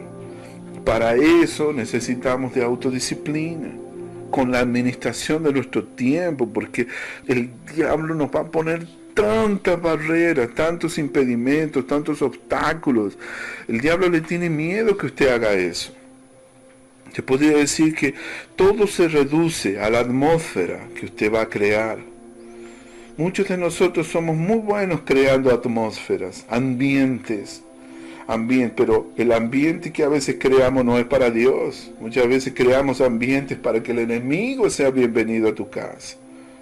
Para eso necesitamos de autodisciplina, con la administración de nuestro tiempo, porque el diablo nos va a poner tantas barreras, tantos impedimentos, tantos obstáculos. El diablo le tiene miedo que usted haga eso. Te podría decir que todo se reduce a la atmósfera que usted va a crear. Muchos de nosotros somos muy buenos creando atmósferas, ambientes, pero el ambiente que a veces creamos no es para Dios. Muchas veces creamos ambientes para que el enemigo sea bienvenido a tu casa.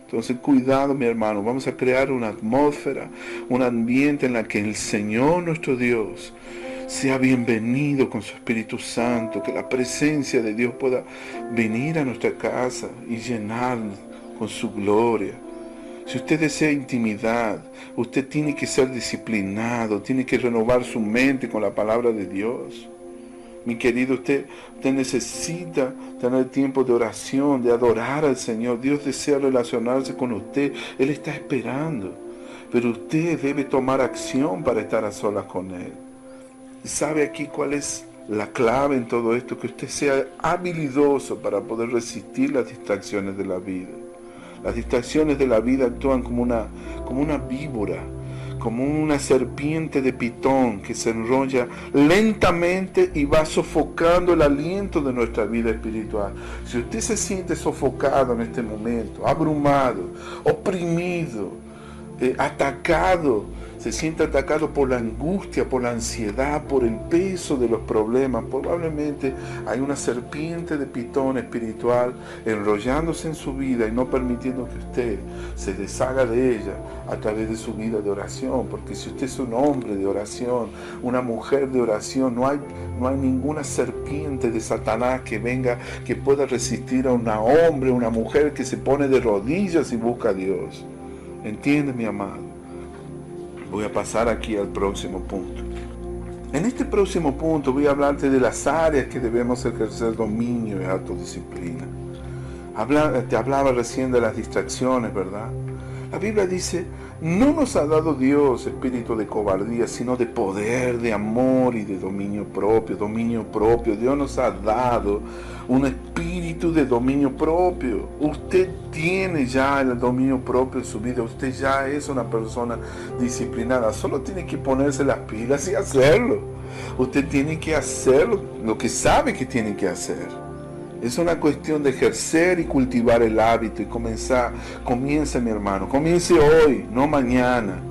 Entonces, cuidado, mi hermano, vamos a crear una atmósfera, un ambiente en la que el Señor nuestro Dios sea bienvenido con su Espíritu Santo, que la presencia de Dios pueda venir a nuestra casa y llenarnos con su gloria. Si usted desea intimidad, usted tiene que ser disciplinado, tiene que renovar su mente con la palabra de Dios. Mi querido, usted necesita tener tiempo de oración, de adorar al Señor. Dios desea relacionarse con usted, Él está esperando. Pero usted debe tomar acción para estar a solas con Él. ¿Y sabe aquí cuál es la clave en todo esto? Que usted sea habilidoso para poder resistir las distracciones de la vida. Las distracciones de la vida actúan como una víbora, como una serpiente de pitón que se enrolla lentamente y va sofocando el aliento de nuestra vida espiritual. Si usted se siente sofocado en este momento, abrumado, oprimido, atacado, se siente atacado por la angustia, por la ansiedad, por el peso de los problemas, probablemente hay una serpiente de pitón espiritual enrollándose en su vida y no permitiendo que usted se deshaga de ella a través de su vida de oración. Porque si usted es un hombre de oración, una mujer de oración, no hay ninguna serpiente de Satanás que venga, que pueda resistir a un hombre, una mujer que se pone de rodillas y busca a Dios. ¿Entiende, mi amado? Voy a pasar aquí al próximo punto. En este próximo punto voy a hablarte de las áreas que debemos ejercer dominio y autodisciplina. Te hablaba recién de las distracciones, ¿verdad? La Biblia dice, no nos ha dado Dios espíritu de cobardía, sino de poder, de amor y de dominio propio. Dominio propio. Dios nos ha dado un espíritu de dominio propio. Usted tiene ya el dominio propio en su vida. Usted ya es una persona disciplinada. Solo tiene que ponerse las pilas y hacerlo. Usted tiene que hacer lo que sabe que tiene que hacer. Es una cuestión de ejercer y cultivar el hábito y comience, mi hermano, comience hoy, no mañana.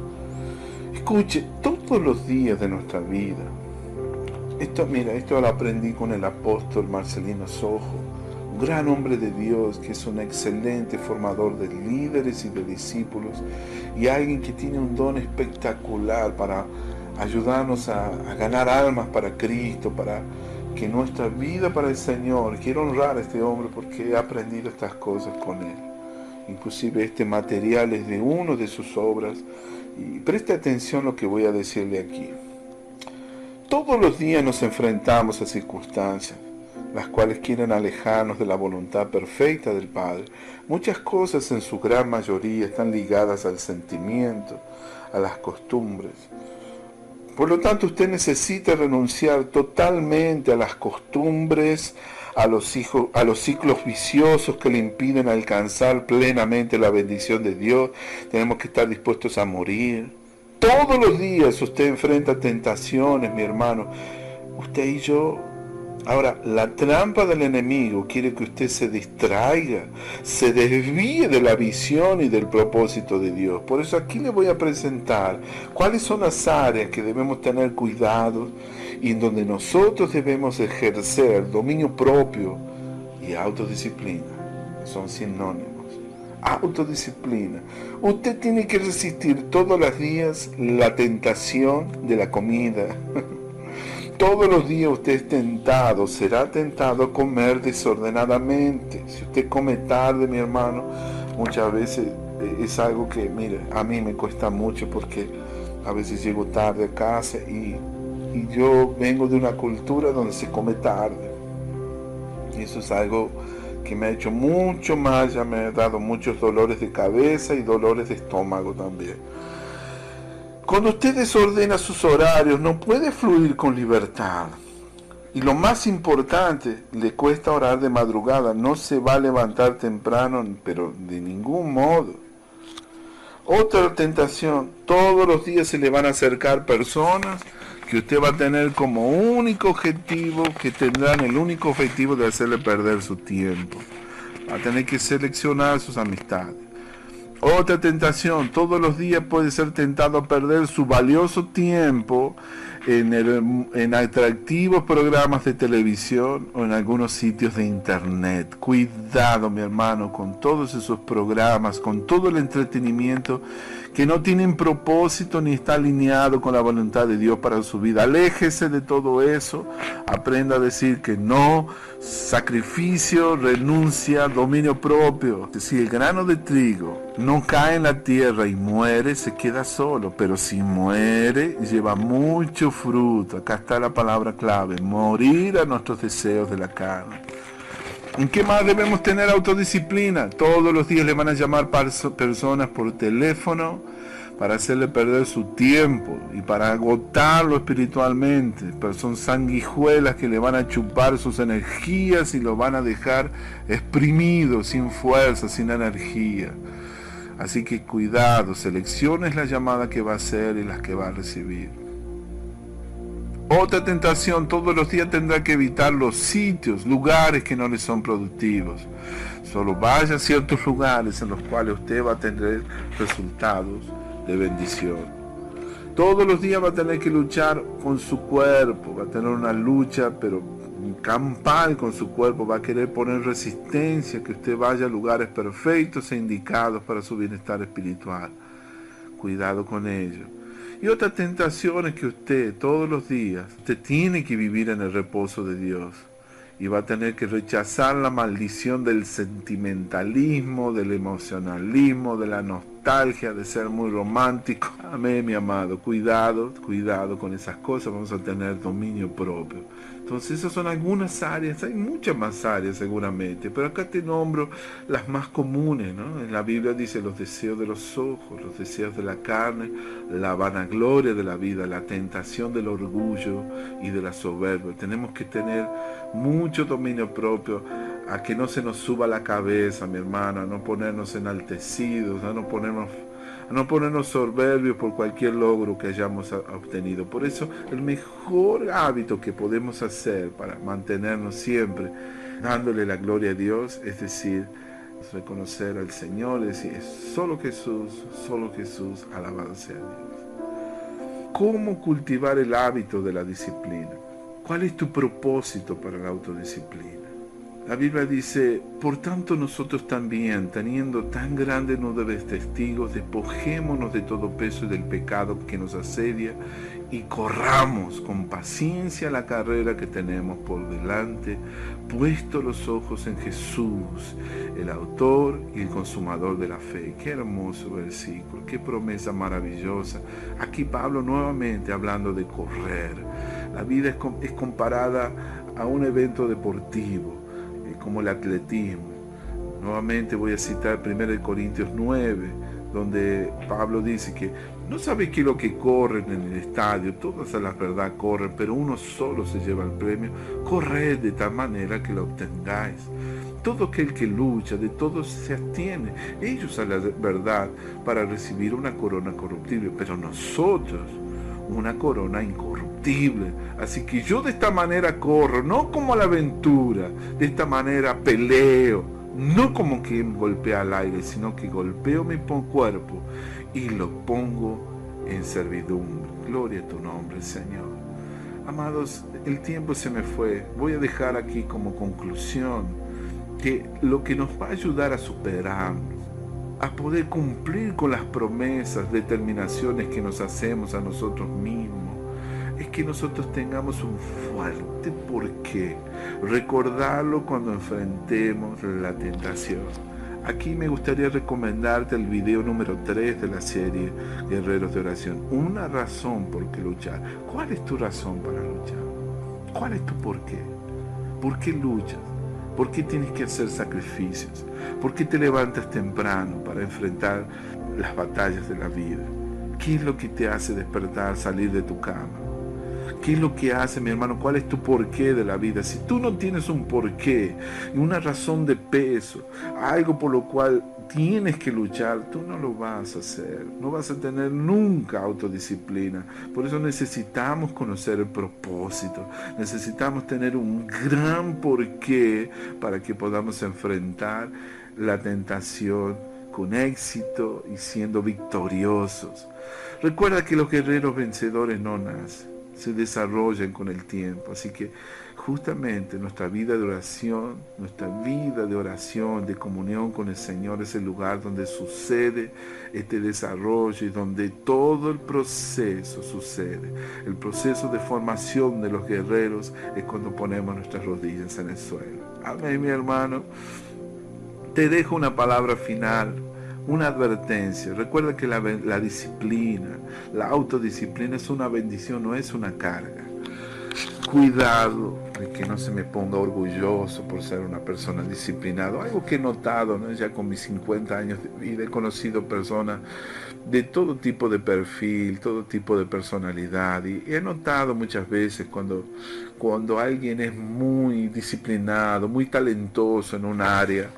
Escuche, todos los días de nuestra vida. Esto lo aprendí con el apóstol Marcelino Sojo, un gran hombre de Dios que es un excelente formador de líderes y de discípulos y alguien que tiene un don espectacular para ayudarnos a ganar almas para Cristo, para que nuestra vida para el Señor. Quiero honrar a este hombre porque he aprendido estas cosas con él. Inclusive este material es de una de sus obras. Y preste atención a lo que voy a decirle aquí. Todos los días nos enfrentamos a circunstancias, las cuales quieren alejarnos de la voluntad perfecta del Padre. Muchas cosas en su gran mayoría están ligadas al sentimiento, a las costumbres. Por lo tanto, usted necesita renunciar totalmente a las costumbres, a los ciclos viciosos que le impiden alcanzar plenamente la bendición de Dios. Tenemos que estar dispuestos a morir. Todos los días usted enfrenta tentaciones, mi hermano. Usted y yo. Ahora, la trampa del enemigo quiere que usted se distraiga, se desvíe de la visión y del propósito de Dios. Por eso aquí le voy a presentar cuáles son las áreas que debemos tener cuidado y en donde nosotros debemos ejercer dominio propio y autodisciplina. Son sinónimos. Autodisciplina. Usted tiene que resistir todos los días la tentación de la comida. Todos los días usted es tentado, será tentado a comer desordenadamente. Si usted come tarde, mi hermano, muchas veces es algo que, mire, a mí me cuesta mucho porque a veces llego tarde a casa y yo vengo de una cultura donde se come tarde. Y eso es algo que me ha hecho mucho mal, ya me ha dado muchos dolores de cabeza y dolores de estómago también. Cuando usted desordena sus horarios, no puede fluir con libertad. Y lo más importante, le cuesta orar de madrugada, no se va a levantar temprano, pero de ningún modo. Otra tentación, todos los días se le van a acercar personas que usted va a tener como único objetivo, que tendrán el único objetivo de hacerle perder su tiempo. Va a tener que seleccionar sus amistades. Otra tentación, todos los días puede ser tentado a perder su valioso tiempo en atractivos programas de televisión o en algunos sitios de internet. Cuidado, mi hermano, con todos esos programas, con todo el entretenimiento que no tienen propósito ni está alineado con la voluntad de Dios para su vida. Aléjese de todo eso, aprenda a decir que no, sacrificio, renuncia, dominio propio. Si el grano de trigo no cae en la tierra y muere, se queda solo, pero si muere, lleva mucho fruto. Acá está la palabra clave, morir a nuestros deseos de la carne. ¿En qué más debemos tener autodisciplina? Todos los días le van a llamar personas por teléfono para hacerle perder su tiempo y para agotarlo espiritualmente. Pero son sanguijuelas que le van a chupar sus energías y lo van a dejar exprimido, sin fuerza, sin energía. Así que cuidado, seleccione la llamada que va a hacer y las que va a recibir. Otra tentación, todos los días tendrá que evitar los sitios, lugares que no le son productivos. Solo vaya a ciertos lugares en los cuales usted va a tener resultados de bendición. Todos los días va a tener que luchar con su cuerpo, va a tener una lucha, pero campal con su cuerpo, va a querer poner resistencia, que usted vaya a lugares perfectos e indicados para su bienestar espiritual. Cuidado con ello. Y otra tentación es que usted todos los días, usted tiene que vivir en el reposo de Dios. Y va a tener que rechazar la maldición del sentimentalismo, del emocionalismo, de la nostalgia, de ser muy romántico. Amén, mi amado. Cuidado con esas cosas. Vamos a tener dominio propio. Entonces esas son algunas áreas, hay muchas más áreas seguramente, pero acá te nombro las más comunes, ¿no? En la Biblia dice los deseos de los ojos, los deseos de la carne, la vanagloria de la vida, la tentación del orgullo y de la soberbia. Tenemos que tener mucho dominio propio, a que no se nos suba la cabeza, mi hermano, a no ponernos enaltecidos, a no ponernos soberbios por cualquier logro que hayamos obtenido. Por eso el mejor hábito que podemos hacer para mantenernos siempre dándole la gloria a Dios, es decir, reconocer al Señor, es decir, solo Jesús, alabado sea Dios. ¿Cómo cultivar el hábito de la disciplina? ¿Cuál es tu propósito para la autodisciplina? La Biblia dice, por tanto nosotros también, teniendo tan grande nube de testigos, despojémonos de todo peso y del pecado que nos asedia y corramos con paciencia la carrera que tenemos por delante, puesto los ojos en Jesús, el autor y el consumador de la fe. Qué hermoso versículo, qué promesa maravillosa. Aquí Pablo nuevamente hablando de correr. La vida es comparada a un evento deportivo, como el atletismo. Nuevamente voy a citar 1 Corintios 9, donde Pablo dice que no sabe qué es lo que corren en el estadio, todas a la verdad corren, pero uno solo se lleva el premio. Corred de tal manera que lo obtengáis. Todo aquel que lucha, de todos se abstiene, ellos a la verdad, para recibir una corona corruptible, pero nosotros una corona incorruptible. Así que yo de esta manera corro, no como a la aventura, de esta manera peleo, no como quien golpea al aire, sino que golpeo mi cuerpo y lo pongo en servidumbre. Gloria a tu nombre, Señor. Amados, el tiempo se me fue. Voy a dejar aquí como conclusión que lo que nos va a ayudar a superarnos, a poder cumplir con las promesas, determinaciones que nos hacemos a nosotros mismos, es que nosotros tengamos un fuerte porqué, recordarlo cuando enfrentemos la tentación. Aquí me gustaría recomendarte el video número 3 de la serie Guerreros de Oración. Una razón por qué luchar. ¿Cuál es tu razón para luchar? ¿Cuál es tu porqué? ¿Por qué luchas? ¿Por qué tienes que hacer sacrificios? ¿Por qué te levantas temprano para enfrentar las batallas de la vida? ¿Qué es lo que te hace despertar, salir de tu cama? ¿Qué es lo que hace, mi hermano? ¿Cuál es tu porqué de la vida? Si tú no tienes un porqué, una razón de peso, algo por lo cual tienes que luchar, tú no lo vas a hacer. No vas a tener nunca autodisciplina. Por eso necesitamos conocer el propósito. Necesitamos tener un gran porqué para que podamos enfrentar la tentación con éxito y siendo victoriosos. Recuerda que los guerreros vencedores no nacen, se desarrollan con el tiempo. Así que justamente nuestra vida de oración, de comunión con el Señor es el lugar donde sucede este desarrollo y donde todo el proceso sucede. El proceso de formación de los guerreros es cuando ponemos nuestras rodillas en el suelo. Amén, mi hermano. Te dejo una palabra final, una advertencia. Recuerda que la disciplina, la autodisciplina es una bendición, no es una carga. Cuidado de que no se me ponga orgulloso por ser una persona disciplinada. Algo que he notado, ¿no? Ya con mis 50 años de vida he conocido personas de todo tipo de perfil, todo tipo de personalidad, y he notado muchas veces cuando alguien es muy disciplinado, muy talentoso en un área,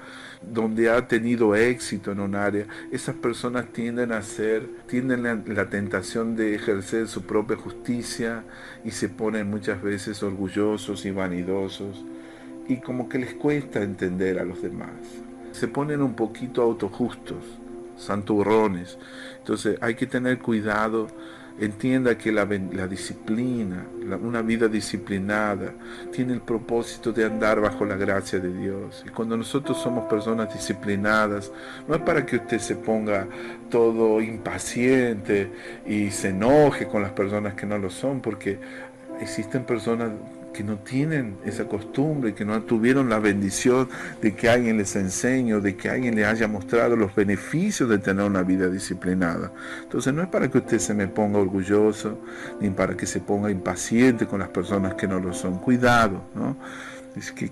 donde ha tenido éxito en un área, esas personas tienden la tentación de ejercer su propia justicia y se ponen muchas veces orgullosos y vanidosos y como que les cuesta entender a los demás. Se ponen un poquito autojustos, santurrones. Entonces hay que tener cuidado. Entienda que la disciplina, una vida disciplinada, tiene el propósito de andar bajo la gracia de Dios. Y cuando nosotros somos personas disciplinadas, no es para que usted se ponga todo impaciente y se enoje con las personas que no lo son, porque existen personas que no tienen esa costumbre, que no tuvieron la bendición de que alguien les enseñe, de que alguien les haya mostrado los beneficios de tener una vida disciplinada. Entonces no es para que usted se me ponga orgulloso, ni para que se ponga impaciente con las personas que no lo son. Cuidado, ¿no? Es que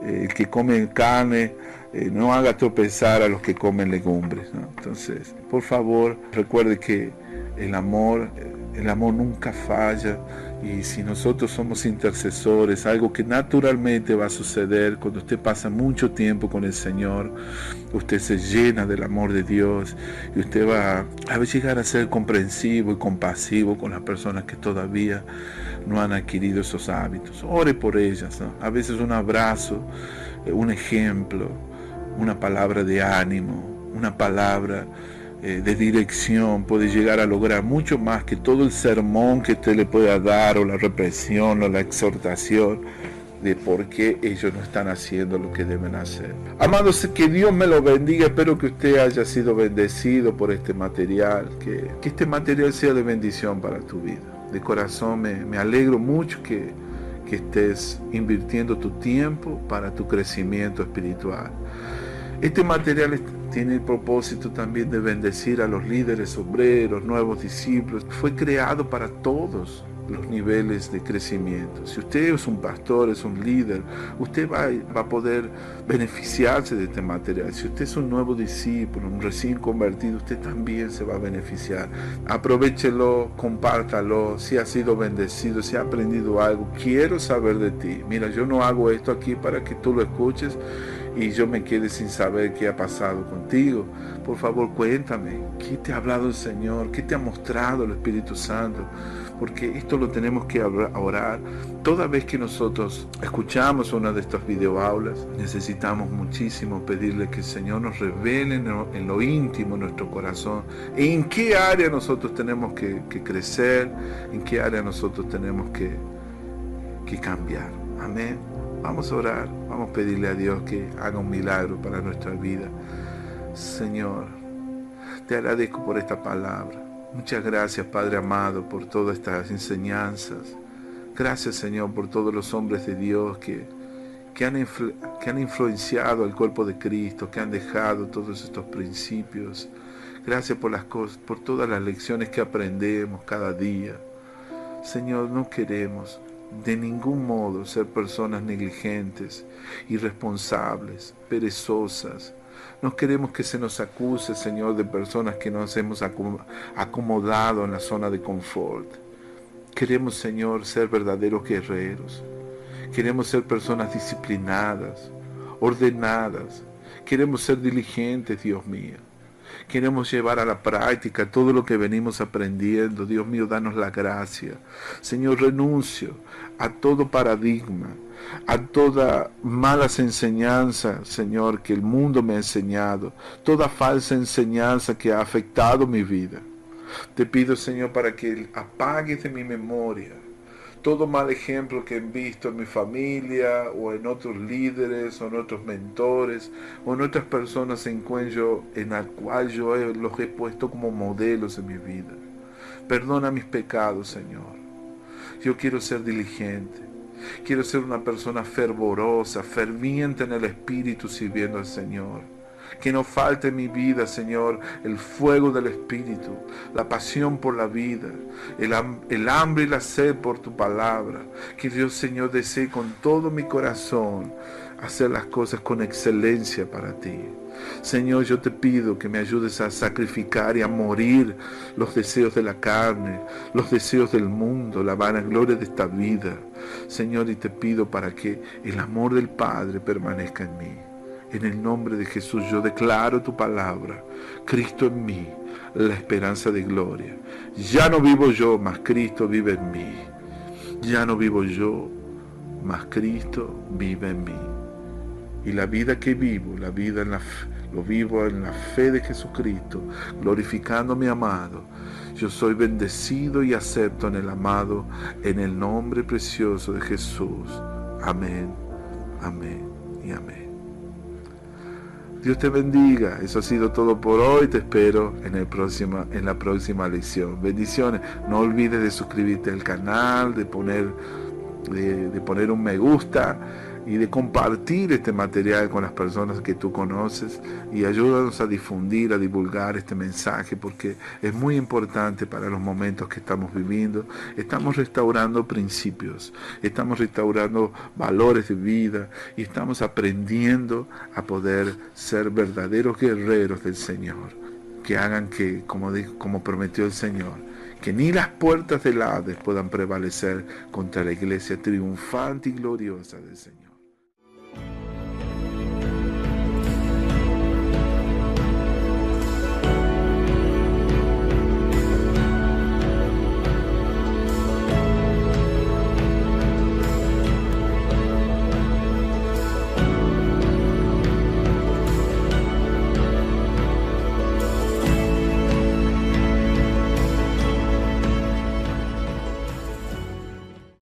el que come carne no haga tropezar a los que comen legumbres, ¿no? Entonces, por favor, recuerde que el amor nunca falla. Y si nosotros somos intercesores, algo que naturalmente va a suceder cuando usted pasa mucho tiempo con el Señor, usted se llena del amor de Dios y usted va a llegar a ser comprensivo y compasivo con las personas que todavía no han adquirido esos hábitos. Ore por ellas, ¿no? A veces un abrazo, un ejemplo, una palabra de ánimo, una palabra de dirección puede llegar a lograr mucho más que todo el sermón que usted le pueda dar, o la represión o la exhortación de por qué ellos no están haciendo lo que deben hacer. Amados, que Dios me lo bendiga. Espero que usted haya sido bendecido por este material, que este material sea de bendición para tu vida. De corazón me alegro mucho que estés invirtiendo tu tiempo para tu crecimiento espiritual. Este material tiene el propósito también de bendecir a los líderes, obreros, nuevos discípulos. Fue creado para todos los niveles de crecimiento. Si usted es un pastor, es un líder, usted va a poder beneficiarse de este material. Si usted es un nuevo discípulo, un recién convertido, usted también se va a beneficiar. Aprovechelo, compártalo. Si ha sido bendecido, si ha aprendido algo, quiero saber de ti. Mira, yo no hago esto aquí para que tú lo escuches y yo me quede sin saber qué ha pasado contigo. Por favor, cuéntame, ¿qué te ha hablado el Señor? ¿Qué te ha mostrado el Espíritu Santo? Porque esto lo tenemos que orar. Toda vez que nosotros escuchamos una de estas videoaulas, necesitamos muchísimo pedirle que el Señor nos revele en lo íntimo nuestro corazón, en qué área nosotros tenemos que crecer, en qué área nosotros tenemos que cambiar. Amén. Vamos a orar, vamos a pedirle a Dios que haga un milagro para nuestra vida. Señor, te agradezco por esta palabra. Muchas gracias, Padre amado, por todas estas enseñanzas. Gracias, Señor, por todos los hombres de Dios que han influenciado al cuerpo de Cristo, que han dejado todos estos principios. Gracias por todas las lecciones que aprendemos cada día. Señor, no queremos de ningún modo ser personas negligentes, irresponsables, perezosas. No queremos que se nos acuse, Señor, de personas que nos hemos acomodado en la zona de confort. Queremos, Señor, ser verdaderos guerreros. Queremos ser personas disciplinadas, ordenadas. Queremos ser diligentes, Dios mío. Queremos llevar a la práctica todo lo que venimos aprendiendo. Dios mío, danos la gracia. Señor, renuncio a todo paradigma, a toda malas enseñanzas, Señor, que el mundo me ha enseñado, toda falsa enseñanza que ha afectado mi vida. Te pido, Señor, para que apagues de mi memoria todo mal ejemplo que he visto en mi familia o en otros líderes o en otros mentores o en otras personas en la cual yo los he puesto como modelos en mi vida. Perdona mis pecados, Señor. Yo quiero ser diligente. Quiero ser una persona fervorosa, ferviente en el Espíritu, sirviendo al Señor. Que no falte en mi vida, Señor, el fuego del Espíritu, la pasión por la vida, el hambre y la sed por tu palabra. Que Dios, Señor, desee con todo mi corazón hacer las cosas con excelencia para ti. Señor, yo te pido que me ayudes a sacrificar y a morir los deseos de la carne, los deseos del mundo, la vanagloria de esta vida. Señor, y te pido para que el amor del Padre permanezca en mí. En el nombre de Jesús yo declaro tu palabra, Cristo en mí, la esperanza de gloria. Ya no vivo yo, mas Cristo vive en mí. Ya no vivo yo, mas Cristo vive en mí. Y la vida que vivo, lo vivo en la fe de Jesucristo, glorificando a mi amado. Yo soy bendecido y acepto en el amado, en el nombre precioso de Jesús. Amén, amén y amén. Dios te bendiga. Eso ha sido todo por hoy. Te espero en la próxima lección. Bendiciones. No olvides de suscribirte al canal, de poner un me gusta y de compartir este material con las personas que tú conoces, y ayúdanos a difundir, a divulgar este mensaje, porque es muy importante para los momentos que estamos viviendo. Estamos restaurando principios, estamos restaurando valores de vida y estamos aprendiendo a poder ser verdaderos guerreros del Señor, que hagan que, como prometió el Señor, que ni las puertas del Hades puedan prevalecer contra la iglesia triunfante y gloriosa del Señor.